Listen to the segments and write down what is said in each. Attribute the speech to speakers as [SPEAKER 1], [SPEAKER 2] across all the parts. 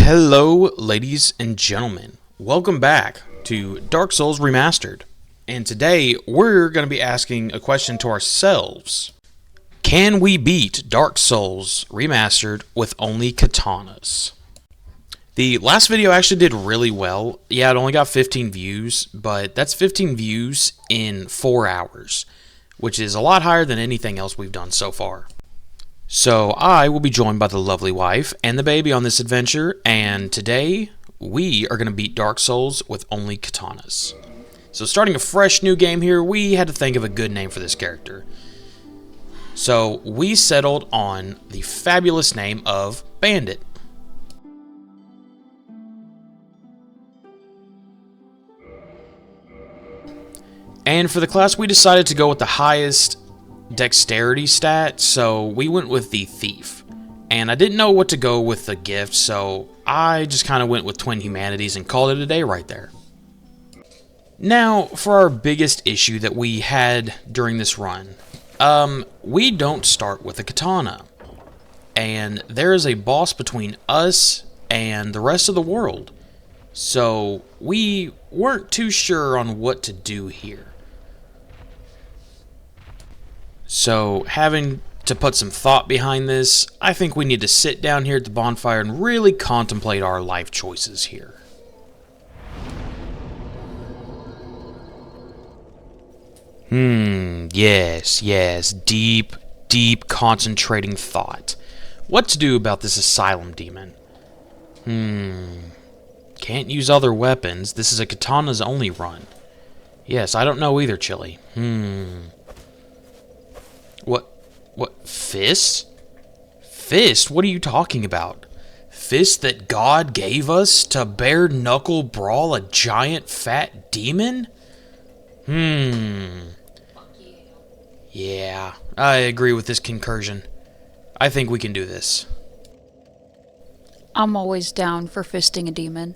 [SPEAKER 1] Hello, ladies and gentlemen. Welcome back to Dark Souls Remastered. And today, we're going to be asking a question to ourselves. Can we beat Dark Souls Remastered with only katanas? The last video actually did really well. Yeah, it only got 15 views, but that's 15 views in 4 hours, which is a lot higher than anything else we've done so far. So I will be joined by the lovely wife and the baby on this adventure, and today we are going to beat Dark Souls with only katanas. So starting a fresh new game here, we had to think of a good name for this character. So we settled on the fabulous name of Bandit. And for the class, we decided to go with the highest dexterity stat, so we went with the Thief. And I didn't know what to go with the gift, so I just kind of went with Twin Humanities and called it a day right there. Now, for our biggest issue that we had during this run, we don't start with a katana. And there is a boss between us and the rest of the world. So we weren't too sure on what to do here. So, having to put some thought behind this, I think we need to sit down here at the bonfire and really contemplate our life choices here. Yes, deep concentrating thought. What to do about this asylum demon? Can't use other weapons. This is a katana's only run. Yes, I don't know either, Chili. What, fist? Fist? What are you talking about? Fist that God gave us to bare knuckle brawl a giant fat demon? Yeah, I agree with this concursion. I think we can do this.
[SPEAKER 2] I'm always down for fisting a demon.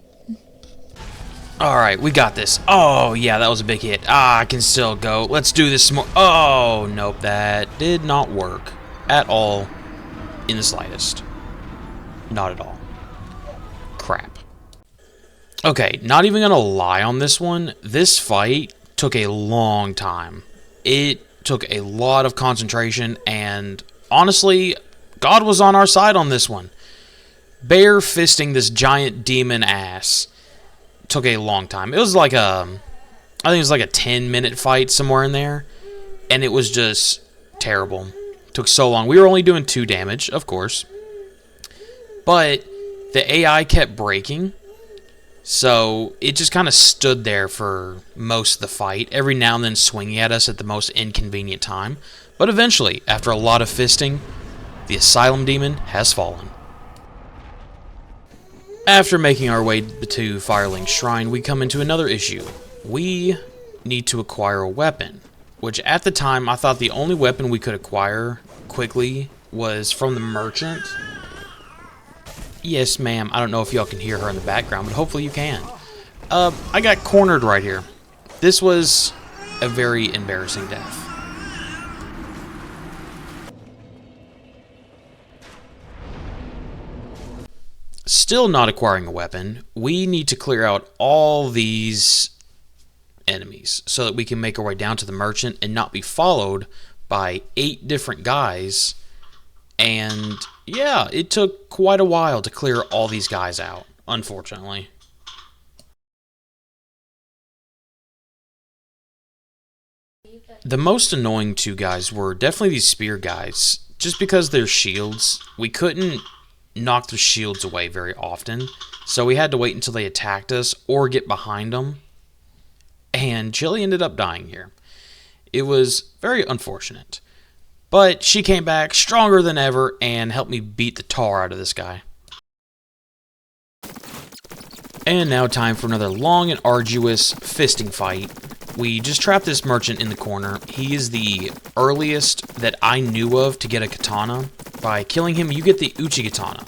[SPEAKER 1] Alright, we got this. Oh, yeah, that was a big hit. I can still go. Let's do this more. Oh, nope, that did not work at all in the slightest. Not at all. Crap. Okay, not even gonna lie on this one. This fight took a long time. It took a lot of concentration, and honestly, God was on our side on this one. Bare fisting this giant demon ass took a long time. It was like I think it was like a 10-minute fight somewhere in there, and it was just terrible. It took so long. We were only doing 2 damage, of course, but the AI kept breaking, so it just kind of stood there for most of the fight, every now and then swinging at us at the most inconvenient time. But eventually, after a lot of fisting, the asylum demon has fallen. After making our way to Fireling's Shrine, we come into another issue. We need to acquire a weapon, which at the time I thought the only weapon we could acquire quickly was from the merchant. Yes, ma'am. I don't know if y'all can hear her in the background, but hopefully you can. I got cornered right here. This was a very embarrassing death. Still not acquiring a weapon, we need to clear out all these enemies so that we can make our way down to the merchant and not be followed by 8 different guys. And yeah, it took quite a while to clear all these guys out, unfortunately. The most annoying 2 guys were definitely these spear guys. Just because their shields, we couldn't knock their shields away very often, so we had to wait until they attacked us or get behind them, and Chili ended up dying here. It was very unfortunate, but she came back stronger than ever and helped me beat the tar out of this guy. And now time for another long and arduous fisting fight. We just trapped this merchant in the corner. He is the earliest that I knew of to get a katana. By killing him, you get the uchi katana.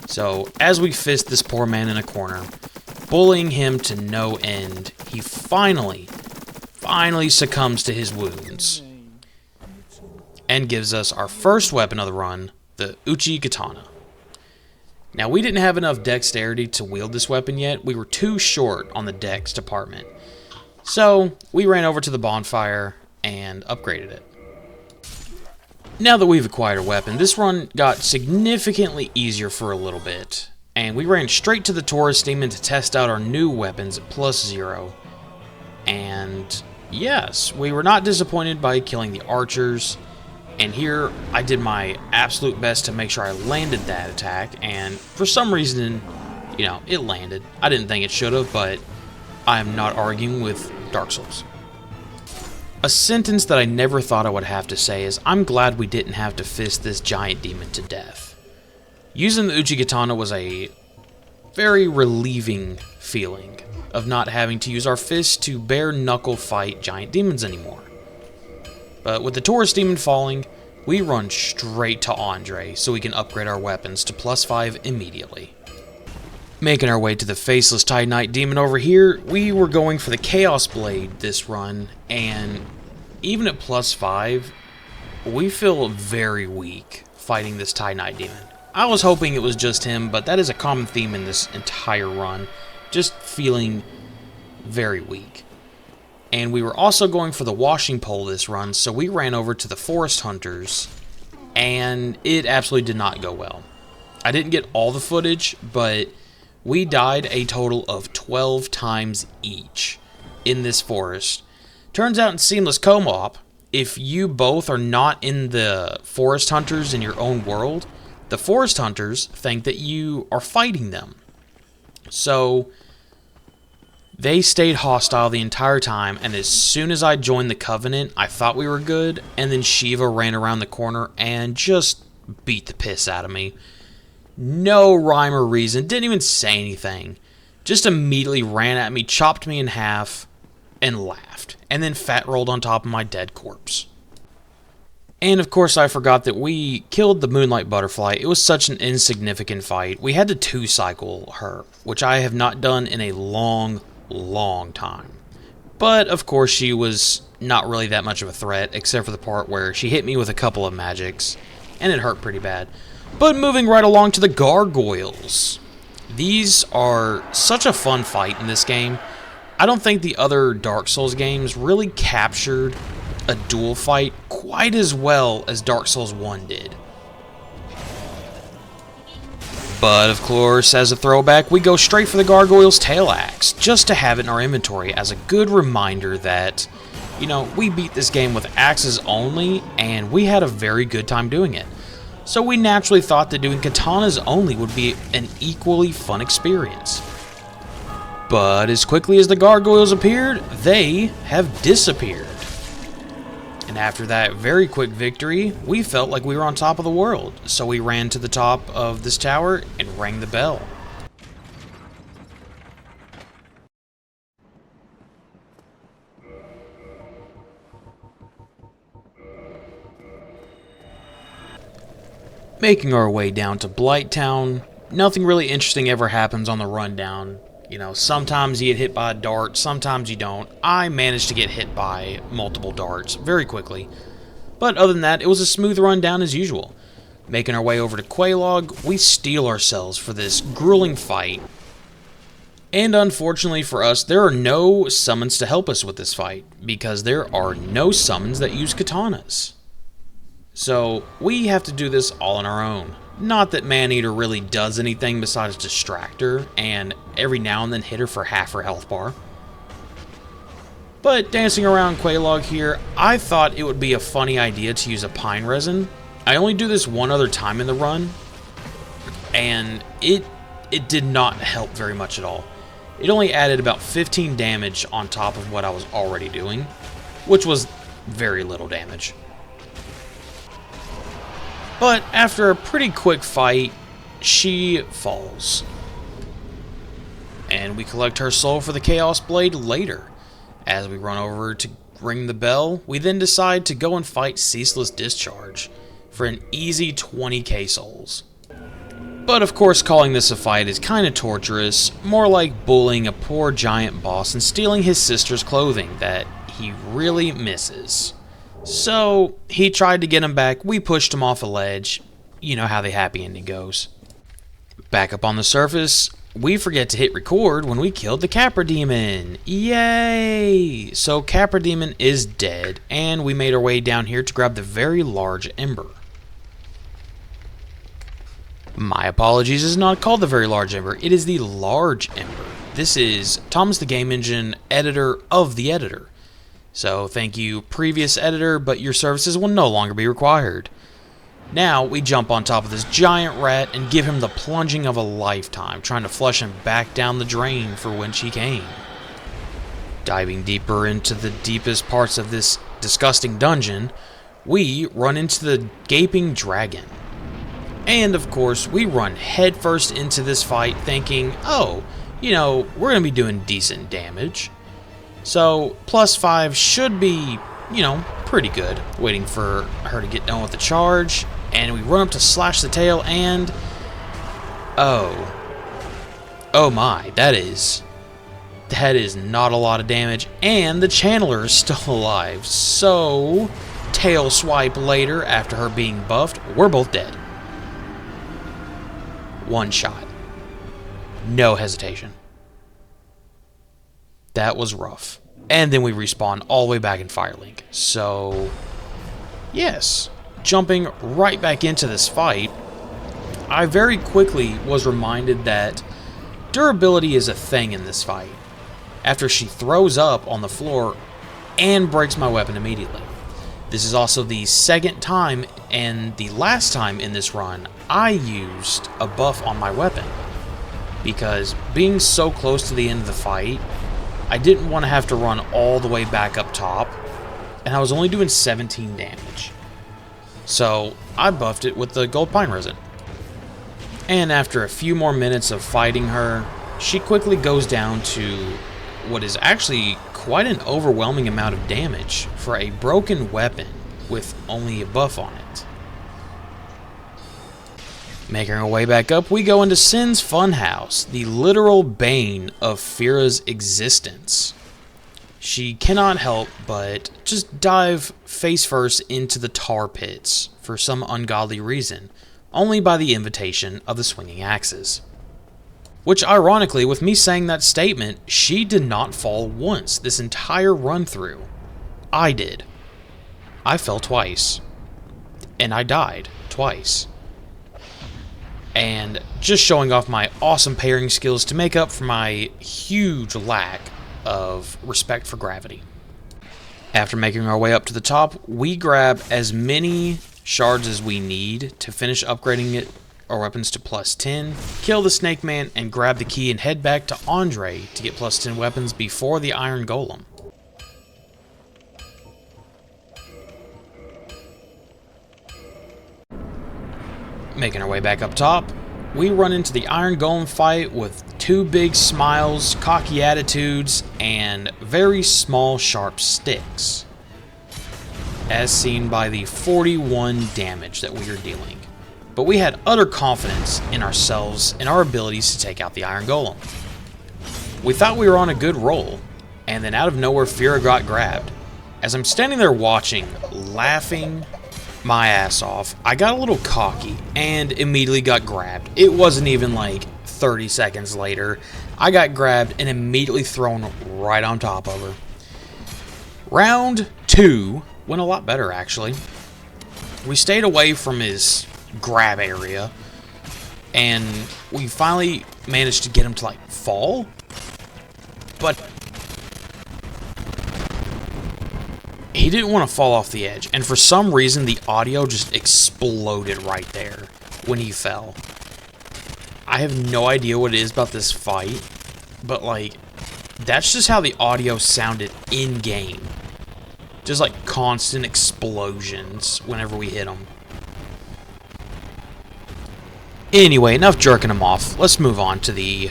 [SPEAKER 1] So, as we fist this poor man in a corner, bullying him to no end, he finally succumbs to his wounds and gives us our first weapon of the run, the uchi katana. Now, we didn't have enough dexterity to wield this weapon yet. We were too short on the dex department. So, we ran over to the bonfire and upgraded it. Now that we've acquired a weapon, this run got significantly easier for a little bit. And we ran straight to the Taurus Demon to test out our new weapons at +0. And yes, we were not disappointed by killing the archers. And here, I did my absolute best to make sure I landed that attack, and for some reason, you know, it landed. I didn't think it should have, but I'm not arguing with Dark Souls. A sentence that I never thought I would have to say is, I'm glad we didn't have to fist this giant demon to death. Using the uchi katana was a very relieving feeling of not having to use our fists to bare knuckle fight giant demons anymore. But with the Taurus Demon falling, we run straight to Andre so we can upgrade our weapons to +5 immediately. Making our way to the Faceless Titanite Demon over here, we were going for the Chaos Blade this run, and even at +5, we feel very weak fighting this Titanite Demon. I was hoping it was just him, but that is a common theme in this entire run, just feeling very weak. And we were also going for the washing pole this run, so we ran over to the Forest Hunters, and it absolutely did not go well. I didn't get all the footage, but we died a total of 12 times each in this forest. Turns out in Seamless Co-op, if you both are not in the Forest Hunters in your own world, the Forest Hunters think that you are fighting them. So they stayed hostile the entire time, and as soon as I joined the Covenant, I thought we were good, and then Shiva ran around the corner and just beat the piss out of me. No rhyme or reason, didn't even say anything. Just immediately ran at me, chopped me in half, and laughed, and then fat rolled on top of my dead corpse. And of course I forgot that we killed the Moonlight Butterfly. It was such an insignificant fight. We had to 2-cycle her, which I have not done in a long time. But of course she was not really that much of a threat, except for the part where she hit me with a couple of magics, and it hurt pretty bad. But moving right along to the gargoyles. These are such a fun fight in this game. I don't think the other Dark Souls games really captured a duel fight quite as well as Dark Souls 1 did. But of course, as a throwback, we go straight for the Gargoyle's Tail Axe, just to have it in our inventory as a good reminder that, you know, we beat this game with axes only, and we had a very good time doing it. So we naturally thought that doing katanas only would be an equally fun experience. But as quickly as the gargoyles appeared, they have disappeared. And after that very quick victory, we felt like we were on top of the world, so we ran to the top of this tower and rang the bell. Making our way down to Blight Town, nothing really interesting ever happens on the rundown. You know, sometimes you get hit by a dart, sometimes you don't. I managed to get hit by multiple darts very quickly. But other than that, it was a smooth rundown as usual. Making our way over to quelagg, we steel ourselves for this grueling fight. And unfortunately for us, there are no summons to help us with this fight, because there are no summons that use katanas. So we have to do this all on our own. Not that Maneater really does anything besides distract her, and every now and then hit her for half her health bar. But dancing around quelagg here, I thought it would be a funny idea to use a pine resin. I only do this one other time in the run, and it did not help very much at all. It only added about 15 damage on top of what I was already doing, which was very little damage. But after a pretty quick fight, she falls. And we collect her soul for the Chaos Blade later. As we run over to ring the bell, we then decide to go and fight Ceaseless Discharge for an easy 20k souls. But of course calling this a fight is kinda torturous, more like bullying a poor giant boss and stealing his sister's clothing that he really misses. So, he tried to get him back, we pushed him off a ledge. You know how the happy ending goes. Back up on the surface, we forget to hit record when we killed the Capra Demon. Yay! So Capra Demon is dead, and we made our way down here to grab the very large ember. My apologies, it's not called the very large ember, it is the large ember. This is Thomas the Game Engine, editor of the editor. So thank you, previous editor, but your services will no longer be required. Now we jump on top of this giant rat and give him the plunging of a lifetime, trying to flush him back down the drain for whence he came. Diving deeper into the deepest parts of this disgusting dungeon, we run into the gaping dragon. And of course, we run headfirst into this fight thinking, oh, you know, we're going to be doing decent damage. So, +5 should be, you know, pretty good. Waiting for her to get done with the charge. And we run up to slash the tail and... Oh my, that is not a lot of damage. And the channeler is still alive. So, tail swipe later after her being buffed, we're both dead. One shot. No hesitation. That was rough. And then we respawn all the way back in Firelink. So, yes. Jumping right back into this fight, I very quickly was reminded that durability is a thing in this fight. After she throws up on the floor and breaks my weapon immediately. This is also the second time and the last time in this run I used a buff on my weapon. Because being so close to the end of the fight, I didn't want to have to run all the way back up top, and I was only doing 17 damage. So I buffed it with the gold pine resin. And after a few more minutes of fighting her, she quickly goes down to what is actually quite an overwhelming amount of damage for a broken weapon with only a buff on it. Making our way back up, we go into Sin's Funhouse, the literal bane of Fira's existence. She cannot help but just dive face first into the tar pits for some ungodly reason, only by the invitation of the swinging axes. Which ironically, with me saying that statement, she did not fall once this entire run through. I did. I fell twice. And I died twice. And just showing off my awesome parrying skills to make up for my huge lack of respect for gravity. After making our way up to the top, we grab as many shards as we need to finish upgrading our weapons to +10, kill the snake man, and grab the key and head back to Andre to get +10 weapons before the iron golem. Making our way back up top, we run into the Iron Golem fight with two big smiles, cocky attitudes, and very small sharp sticks, as seen by the 41 damage that we are dealing. But we had utter confidence in ourselves and our abilities to take out the Iron Golem. We thought we were on a good roll, and then out of nowhere Fira got grabbed. As I'm standing there watching, laughing my ass off, I got a little cocky and immediately got grabbed. It wasn't even like 30 seconds later. I got grabbed and immediately thrown right on top of her. Round 2 went a lot better, actually. We stayed away from his grab area, and we finally managed to get him to like fall, but he didn't want to fall off the edge, and for some reason the audio just exploded right there when he fell. I have no idea what it is about this fight, but like, that's just how the audio sounded in-game. Just like constant explosions whenever we hit him. Anyway, enough jerking him off. Let's move on to the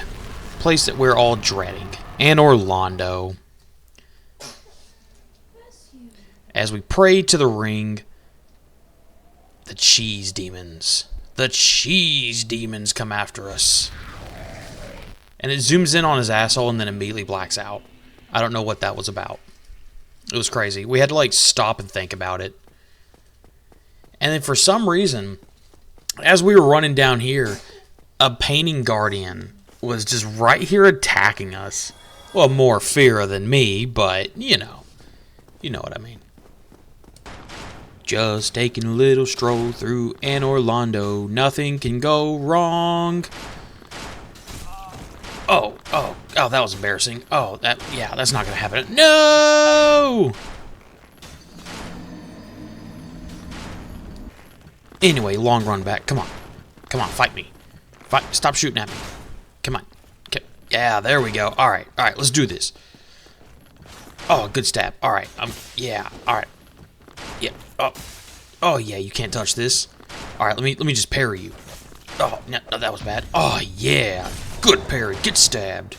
[SPEAKER 1] place that we're all dreading, anor londo. As we pray to the ring, the cheese demons come after us. And it zooms in on his asshole and then immediately blacks out. I don't know what that was about. It was crazy. We had to like stop and think about it. And then for some reason, as we were running down here, a painting guardian was just right here attacking us. Well, more Fira than me, but you know what I mean. Just taking a little stroll through Anor Londo, nothing can go wrong. Oh, that was embarrassing. Oh, that's not gonna happen. No! Anyway, long run back. Come on, fight me. Stop shooting at me. Come on. Yeah, there we go. All right, let's do this. Oh, good stab. All right, yeah. All right, yeah. Oh yeah, you can't touch this. All right, let me just parry you. Oh no, that was bad. Oh yeah, good parry. Get stabbed.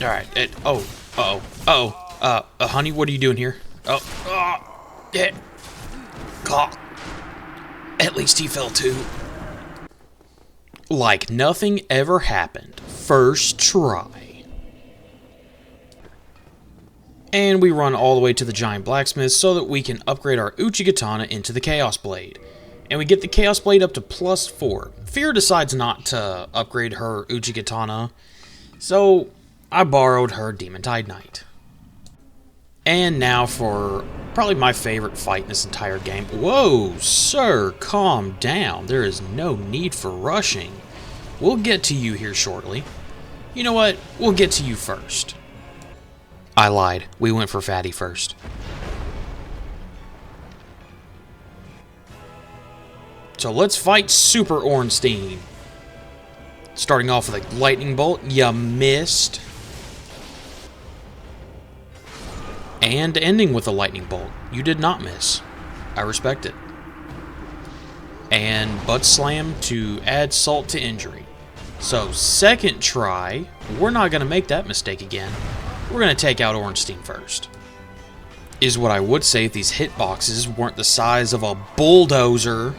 [SPEAKER 1] All right. Honey, what are you doing here? Yeah. At least he fell too. Like nothing ever happened. First try. And we run all the way to the giant blacksmith so that we can upgrade our uchi katana into the chaos blade. And we get the chaos blade up to +4. Fear decides not to upgrade her uchi katana, so I borrowed her demon tide knight. And now for probably my favorite fight in this entire game. Whoa, sir, calm down. There is no need for rushing. We'll get to you here shortly. You know what? We'll get to you first. I lied. We went for Fatty first. So let's fight Super Ornstein. Starting off with a lightning bolt. You missed. And ending with a lightning bolt. You did not miss. I respect it. And butt slam to add salt to injury. So second try, we're not going to make that mistake again. We're going to take out Ornstein first. Is what I would say if these hitboxes weren't the size of a bulldozer.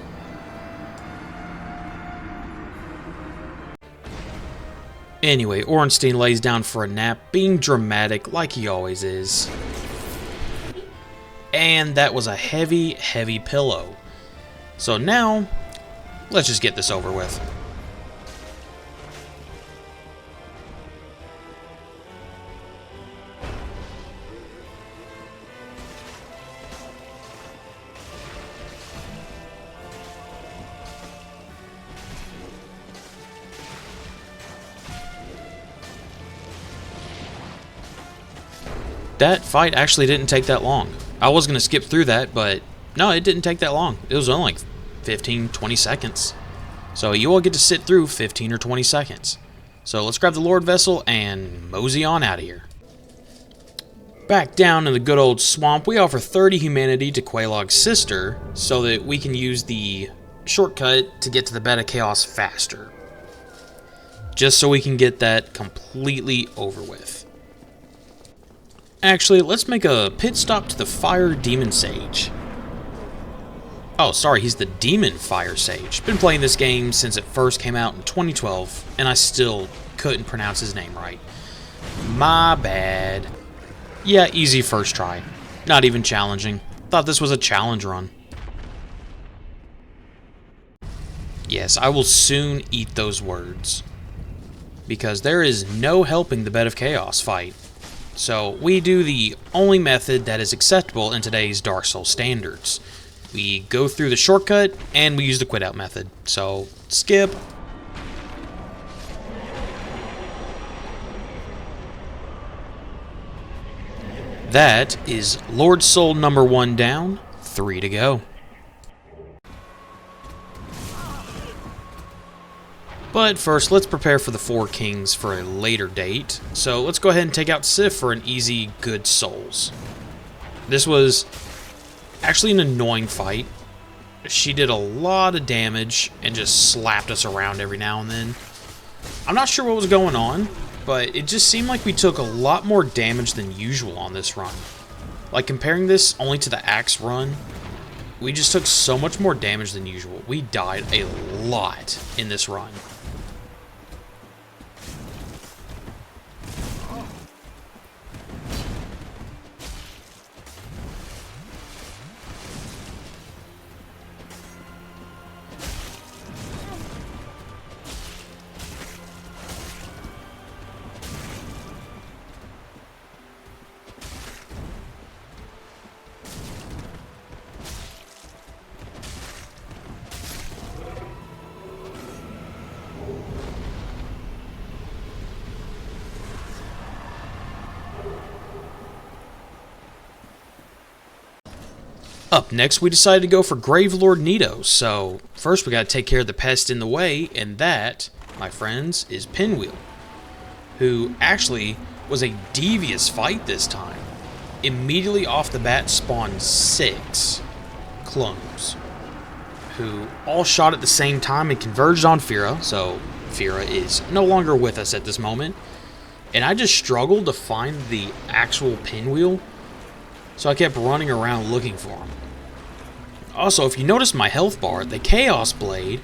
[SPEAKER 1] Anyway, Ornstein lays down for a nap, being dramatic like he always is. And that was a heavy, heavy pillow. So now, let's just get this over with. That fight actually didn't take that long. I was going to skip through that, but no, it didn't take that long. It was only like 15, 20 seconds. So you all get to sit through 15 or 20 seconds. So let's grab the Lord Vessel and mosey on out of here. Back down in the good old swamp, we offer 30 humanity to Quelagg's sister so that we can use the shortcut to get to the bed of chaos faster. Just so we can get that completely over with. Actually, let's make a pit stop to the Fire Demon Sage. Oh, sorry, he's the Demon Fire Sage. Been playing this game since it first came out in 2012, and I still couldn't pronounce his name right. My bad. Yeah, easy first try. Not even challenging. Thought this was a challenge run. Yes, I will soon eat those words. Because there is no helping the Bed of Chaos fight. So we do the only method that is acceptable in today's Dark Souls standards. We go through the shortcut, and we use the quit out method. So, skip. That is Lord Soul number 1 down, 3 to go. But first, let's prepare for the 4 Kings for a later date. So let's go ahead and take out Seath for an easy, good souls. This was actually an annoying fight. She did a lot of damage and just slapped us around every now and then. I'm not sure what was going on, but it just seemed like we took a lot more damage than usual on this run. Like comparing this only to the axe run, we just took so much more damage than usual. We died a lot in this run. Up next, we decided to go for Gravelord Nito, so first we gotta take care of the pest in the way, and that, my friends, is Pinwheel, who actually was a devious fight this time. Immediately off the bat spawned 6 clones, who all shot at the same time and converged on Fira, so Fira is no longer with us at this moment, and I just struggled to find the actual Pinwheel, so I kept running around looking for him. Also, if you notice my health bar, the Chaos Blade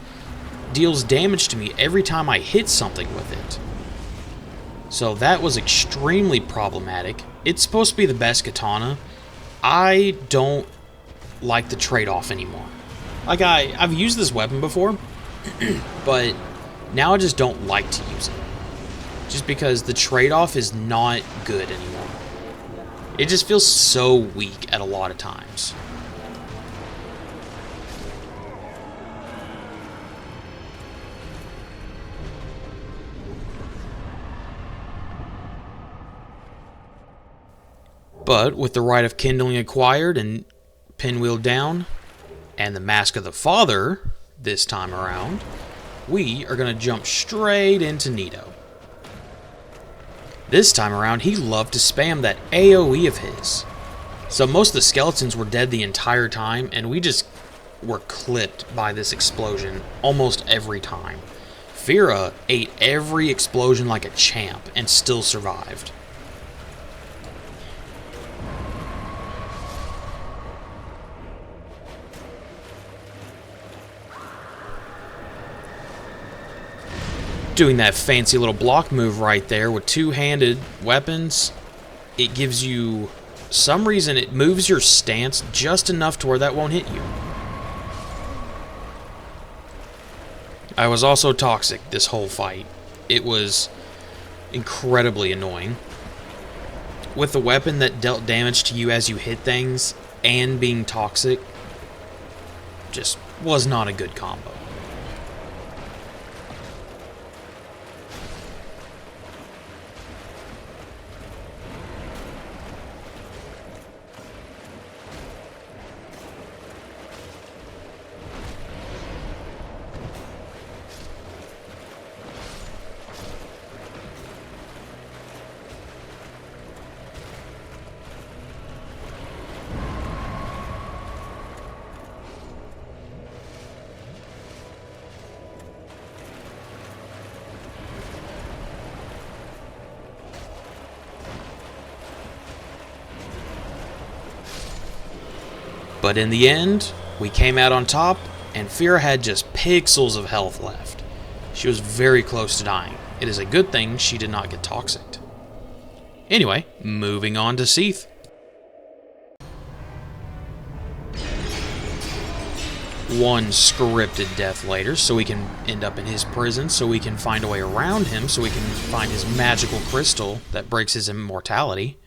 [SPEAKER 1] deals damage to me every time I hit something with it. So that was extremely problematic. It's supposed to be the best katana. I don't like the trade-off anymore. Like, I've used this weapon before, but now I just don't like to use it. Just because the trade-off is not good anymore. It just feels so weak at a lot of times. But with the Rite of Kindling acquired and Pinwheel down, and the Mask of the Father this time around, we are going to jump straight into Nito. This time around, he loved to spam that AoE of his. So most of the skeletons were dead the entire time, and we just were clipped by this explosion almost every time. Fira ate every explosion like a champ and still survived. Doing that fancy little block move right there with two-handed weapons, it gives you, some reason it moves your stance just enough to where that won't hit you. I was also toxic this whole fight. It was incredibly annoying. With the weapon that dealt damage to you as you hit things and being toxic, just was not a good combo. But in the end, we came out on top, and Fira had just pixels of health left. She was very close to dying. It is a good thing she did not get toxic. Anyway, moving on to Seath. One scripted death later, so we can end up in his prison, so we can find a way around him, so we can find his magical crystal that breaks his immortality.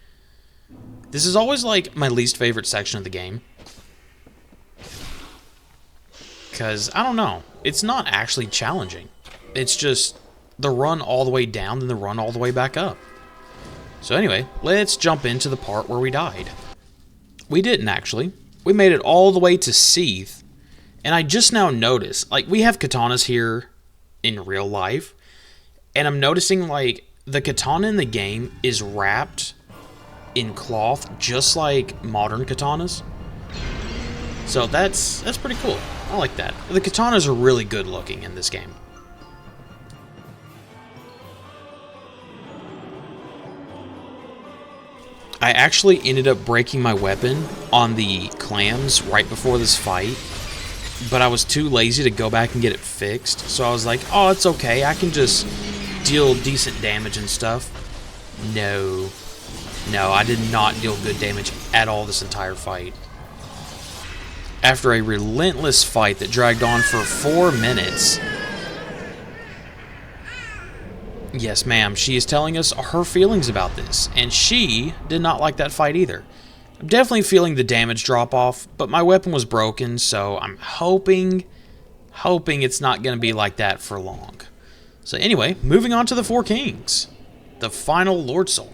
[SPEAKER 1] This is always like my least favorite section of the game. Because, I don't know, it's not actually challenging. It's just the run all the way down, then the run all the way back up. So anyway, let's jump into the part where we died. We didn't actually. We made it all the way to Seath, and I just now noticed, like, we have katanas here in real life, and I'm noticing, like, the katana in the game is wrapped in cloth just like modern katanas. So that's pretty cool. I like that. The katanas are really good looking in this game. I actually ended up breaking my weapon on the clams right before this fight, but I was too lazy to go back and get it fixed, so I was like, oh, it's okay, I can just deal decent damage and stuff. No, I did not deal good damage at all this entire fight. After a relentless fight that dragged on for 4 minutes. Yes, ma'am, she is telling us her feelings about this, and she did not like that fight either. I'm definitely feeling the damage drop off, but my weapon was broken, so I'm hoping it's not going to be like that for long. So anyway, moving on to the Four Kings. The final Lord Soul.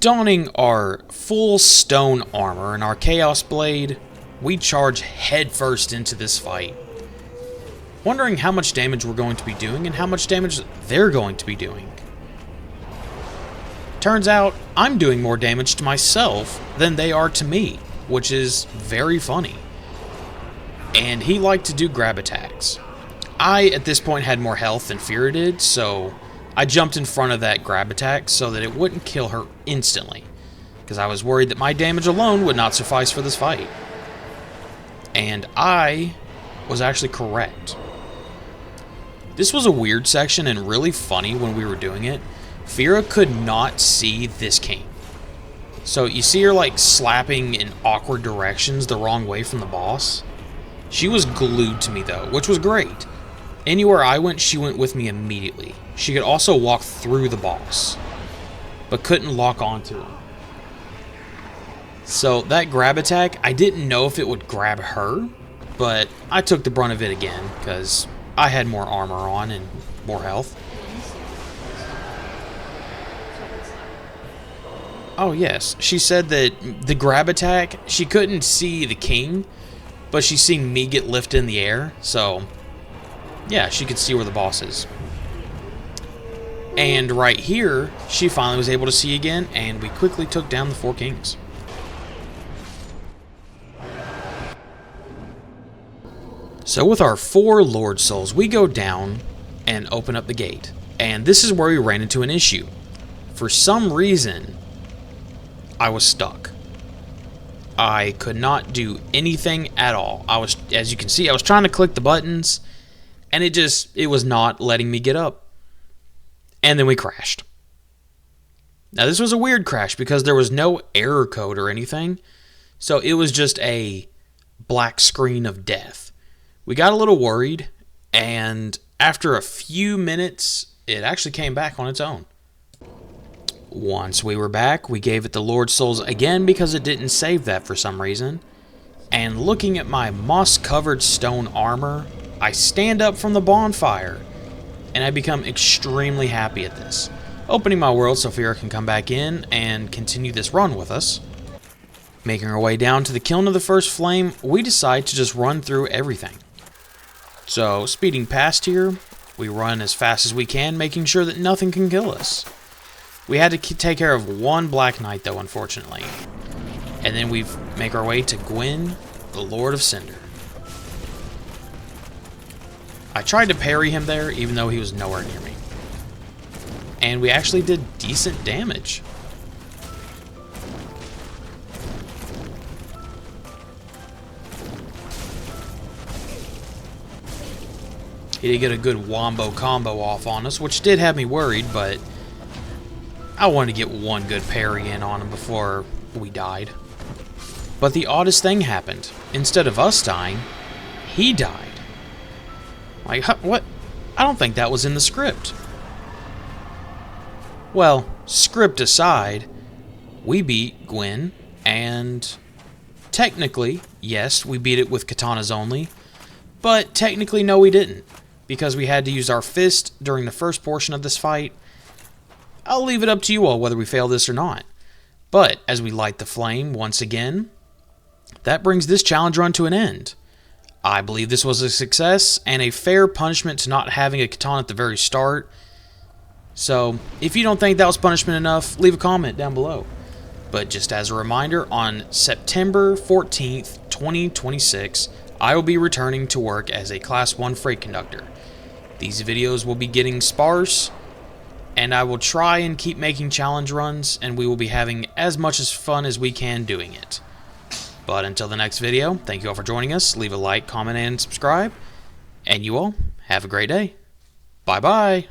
[SPEAKER 1] Donning our full stone armor and our chaos blade, we charge headfirst into this fight, wondering how much damage we're going to be doing and how much damage they're going to be doing. Turns out, I'm doing more damage to myself than they are to me, which is very funny. And he liked to do grab attacks. I, at this point, had more health than Fira did, so I jumped in front of that grab attack so that it wouldn't kill her instantly, because I was worried that my damage alone would not suffice for this fight. And I was actually correct. This was a weird section and really funny when we were doing it. Fira could not see this king. So you see her like slapping in awkward directions the wrong way from the boss. She was glued to me though, which was great. Anywhere I went, she went with me immediately. She could also walk through the boss, but couldn't lock onto him. So that grab attack, I didn't know if it would grab her, but I took the brunt of it again because I had more armor on and more health. Oh yes, she said that the grab attack, she couldn't see the king, but she's seen me get lifted in the air, so yeah, she could see where the boss is. And right here, she finally was able to see again, and we quickly took down the 4 kings. So with our 4 Lord Souls, we go down and open up the gate. And this is where we ran into an issue. For some reason, I was stuck. I could not do anything at all. As you can see, I was trying to click the buttons, and it was not letting me get up. And then we crashed. Now this was a weird crash because there was no error code or anything, so it was just a black screen of death. We got a little worried, and after a few minutes, it actually came back on its own. Once we were back, we gave it the Lord Souls again because it didn't save that for some reason. And looking at my moss-covered stone armor, I stand up from the bonfire, and I become extremely happy at this. Opening my world so Fira can come back in and continue this run with us. Making our way down to the kiln of the first flame, we decide to just run through everything. So, speeding past here, we run as fast as we can, making sure that nothing can kill us. We had to take care of 1 Black Knight though, unfortunately. And then we make our way to Gwyn, the Lord of Cinder. I tried to parry him there, even though he was nowhere near me. And we actually did decent damage. He did get a good wombo combo off on us, which did have me worried, but I wanted to get 1 good parry in on him before we died. But the oddest thing happened. Instead of us dying, he died. Like, what? I don't think that was in the script. Well, script aside, we beat Gwyn, and technically, yes, we beat it with katanas only, but technically, no, we didn't, because we had to use our fist during the first portion of this fight. I'll leave it up to you all whether we fail this or not. But as we light the flame once again, that brings this challenge run to an end. I believe this was a success and a fair punishment to not having a katana at the very start. So, if you don't think that was punishment enough, leave a comment down below. But just as a reminder, on September 14th, 2026, I will be returning to work as a Class 1 freight conductor. These videos will be getting sparse, and I will try and keep making challenge runs, and we will be having as much as fun as we can doing it. But until the next video, thank you all for joining us. Leave a like, comment, and subscribe. And you all, have a great day. Bye-bye.